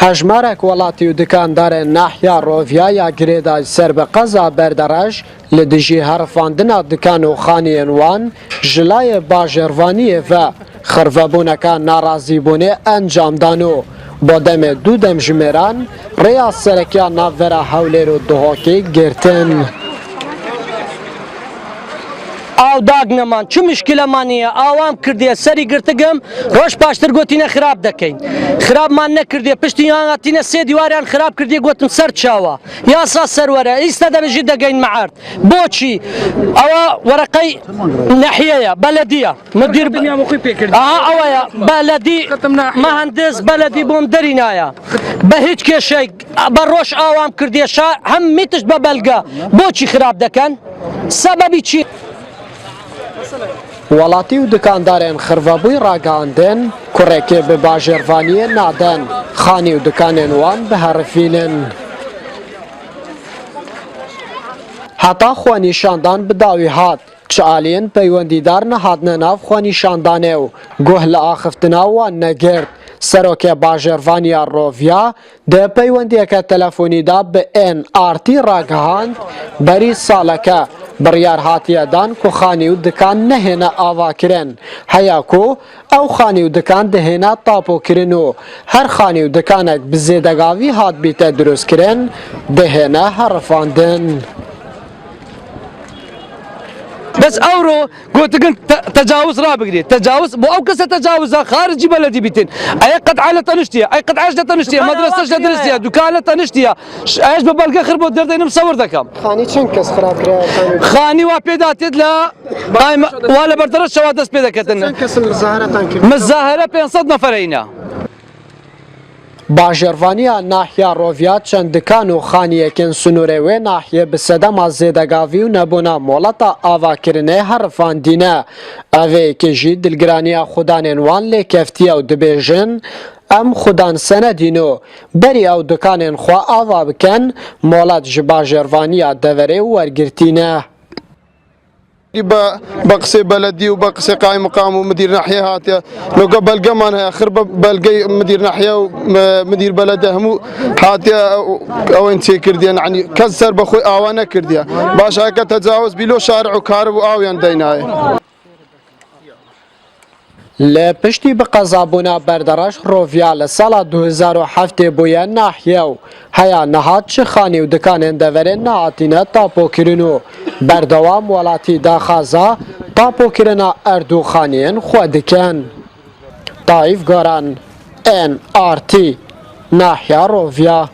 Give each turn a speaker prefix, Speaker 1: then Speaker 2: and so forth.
Speaker 1: هەژمارێک وڵاتی و دکاندارên ناحیا ڕۆڤیا یا گرێدای سەر بە قەزا بەردەڕەش لە دژی هەرفاندنا دکان و خانیên wan ji layê bajarvaniyê ve xirvebûneka narazîbûnê encamdan û bo demê du dem ji mêran rêya serekiya navbera Hewlêr û Duhokê girtin.
Speaker 2: ئاو داگنەمان چ مشکلەمانە ئاوام کردێ سەری گرتگم ڕۆژ پاشتر گوتینە خراپ دەکەین خراپمان نەکردێ پشتیان هاتینە سێ دیواریان خراپ کردێ گوتم سەر چاوە یاسا سەروەرە ئیستا دەبێژی دەگەین مەعارد بۆچی ئەوە وەرەقەی نەحیەیە بەلەدیە مدیر ئەوەیە بەلەدی مەهەندس بەلەدی بۆم دەری نایە بە هیچ کێشەی بە ڕۆژ ئاوام کردێ هەممی تشت بە بەلگە بۆچی خراپ دەکەن سەبەبی چی
Speaker 1: وڵاتی و دکاندارên xirvebûyî ragihandin kurêkê bi bajarvaniyê nadin xanî û dikanên wan biherifînin. Heta xwenîşandan bi dawî hat çi aliyên peywendîdar nehatine nav xwenîşandanê û guh li axiftina wan negirt. Serokê bajarvaniya Rovya di peywendiyeke telefonî da bi NRT ragihand berî saleke biryar hatiye dan ku xanî û dikan nehêne avakirin heya ku ew xanî û dikan dihêne tapokirin û her xanî û dikanek bi zêdegavî hat bîte drûstkirin dihêne herifandin.
Speaker 2: بس ئەوڕۆ گوتگن تەجاوز ڕابگرێت تەجاوز بۆ ئەو کەسە تەجاوزە خارجی بەلەدی بیتن ئەیە قەتعا لە تەنیشتیە ئەی قەتعاش لە تەنیشتیە مەدرسەش لە دەرستیە دوکان لە تەنیشتیە ئەش بە بەلگە خر بۆ دەردێنم سەور دەکەم
Speaker 1: خانی چەند کەس خراپکرا
Speaker 2: خانی وا پێداتێت لە وا لە بەردەڕەشەوە دەست پێ دەکەتن مزاهرە 500 نەفەرینە
Speaker 1: Bajarvaniya nahiya Rovya çend dikan û xaniyekên sunûrê wê nahiyê bi sedema zêdegavî û nebûna molata avakirinê herifandîne. Ev ê yekê jî dilgiraniya xudanên wan lê keftiye û dibêjin em xudan senedîn û berî ew dikanên xwe ava bikin molat ji bajarvaniya deverê wergirtîne.
Speaker 3: بقصي بلدي وبقصي قائم مقام ومدير ناحيه هاتيا لو قبل قمان اخر بلقي مدير ناحيه ومدير بلده همو هاتيا او انت كرديان يعني كسر بخوي اوانا كرديا باش هكا تجاوز بلو شارع وكارب واويان ديناي
Speaker 1: Li piştî bi qezabûna berdereş Rovya li sala 2007 bûye nahiye û heya nihat çi xanî û dikanên deverê nehatîne tapokirin û berdewam welatî daxwaza tapokirina erdûxaniyên xwe dikin. Taîf Goran NRT Nahiya Rovya.